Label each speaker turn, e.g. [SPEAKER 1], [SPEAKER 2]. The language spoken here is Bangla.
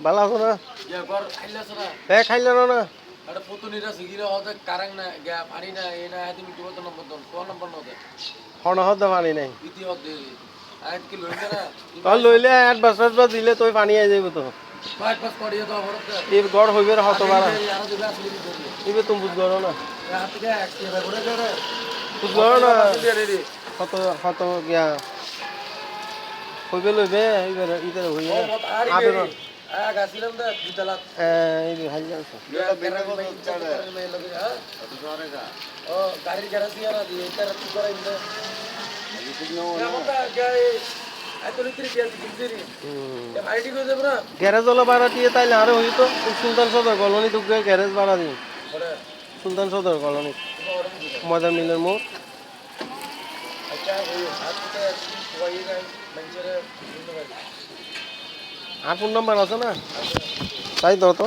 [SPEAKER 1] ভালো আছো না? খাইলে না পানি নাই তই লইলে এডভান্স দিলে তই পানি আই যাইব তো গড় হইবে হত বাড়া ইবে তুমি বুঝগড় না বুঝগড় না কত কত গিয়া হইবে লইবে এইবার ইতারে হইয়া আবের গ্যারেজ ওলা ভাড়া দিয়ে তাইলে আরো হইতো সুলতান সদর কলোনি তো গ্যারেজ ভাড়া দিই সুলতান সদর কলোনি ময়দান মিলের মোড় আর ফোন নাম্বার আছে না তাই তো